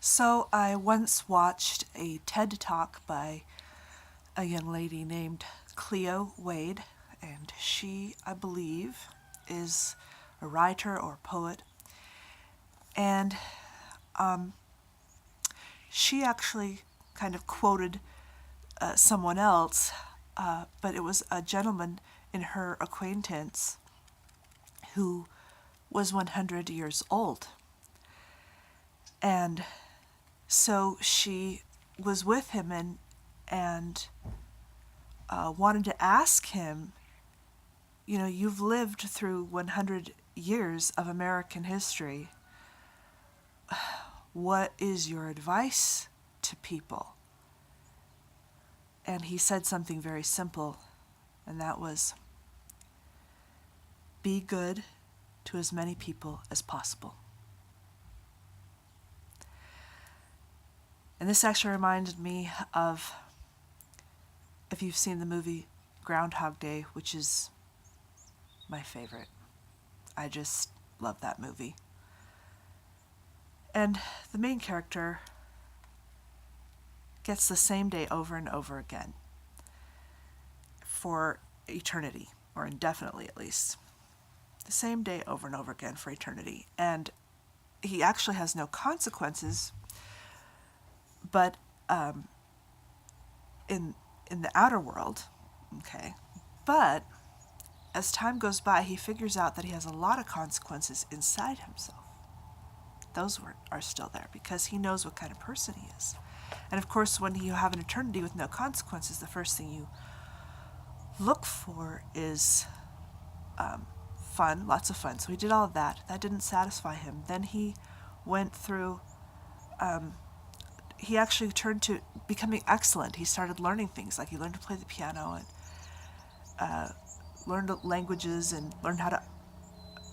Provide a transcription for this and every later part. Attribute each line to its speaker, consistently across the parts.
Speaker 1: So I once watched a TED Talk by a young lady named Cleo Wade, and she, I believe, is a writer or poet. And she actually kind of quoted someone else, but it was a gentleman in her acquaintance who was 100 years old. And so she was with him and wanted to ask him, you've lived through 100 years of American history. What is your advice to people? And he said something very simple, and that was, be good to as many people as possible. And this actually reminded me of, if you've seen the movie Groundhog Day, which is my favorite. I just love that movie. And the main character gets the same day over and over again for eternity, or indefinitely at least. The same day over and over again for eternity. And he actually has no consequences, but in the outer world, okay. But as time goes by, he figures out that he has a lot of consequences inside himself. Those are still there because he knows what kind of person he is. And of course, when you have an eternity with no consequences, the first thing you look for is fun, lots of fun. So he did all of that. That didn't satisfy him. Then he went through, he actually turned to becoming excellent. He started learning things, like he learned to play the piano and learned languages and learned how to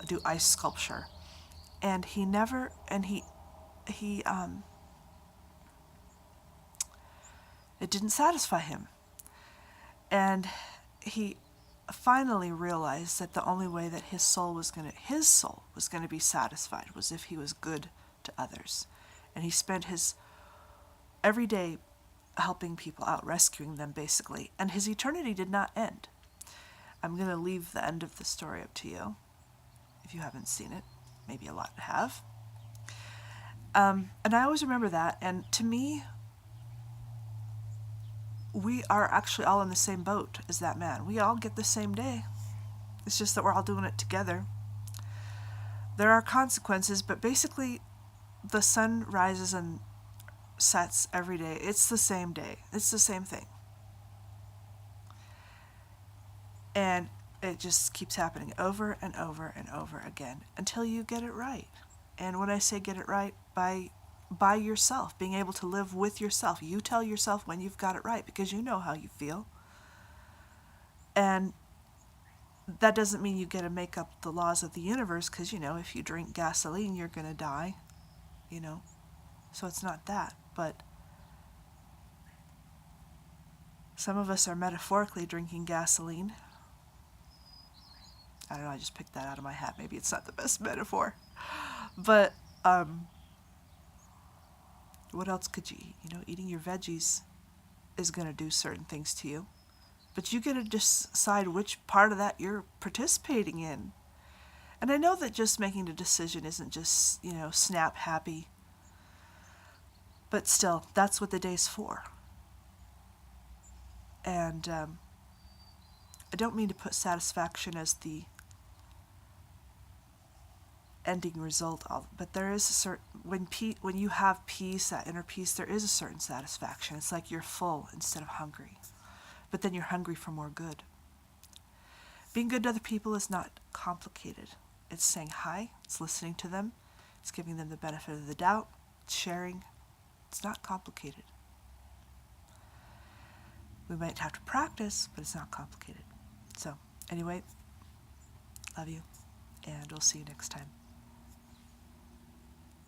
Speaker 1: do ice sculpture. And he it didn't satisfy him. And he finally realized that the only way that his soul was going to be satisfied was if he was good to others. And he spent his every day helping people out, rescuing them basically. And his eternity did not end. I'm going to leave the end of the story up to you if you haven't seen it. Maybe a lot have. And I always remember that. And to me, we are actually all in the same boat as that man. We all get the same day. It's just that we're all doing it together. There are consequences, but basically the sun rises and sets every day. It's the same day. It's the same thing. And it just keeps happening over and over and over again until you get it right. And when I say get it right, by yourself, being able to live with yourself. You tell yourself when you've got it right because you know how you feel. And that doesn't mean you get to make up the laws of the universe because, if you drink gasoline, you're going to die, So it's not that. But some of us are metaphorically drinking gasoline. I don't know, I just picked that out of my hat. Maybe it's not the best metaphor. But what else could you eat? Eating your veggies is going to do certain things to you. But you get to decide which part of that you're participating in. And I know that just making a decision isn't just, snap happy. But still, that's what the day's for. And I don't mean to put satisfaction as the ending result of, but there is a certain, when you have peace, that inner peace, there is a certain satisfaction. It's like you're full instead of hungry, but then you're hungry for more good. Being good to other people is not complicated. It's saying hi, it's listening to them, it's giving them the benefit of the doubt, it's sharing. It's not complicated. We might have to practice, but it's not complicated. So anyway, love you, and we'll see you next time.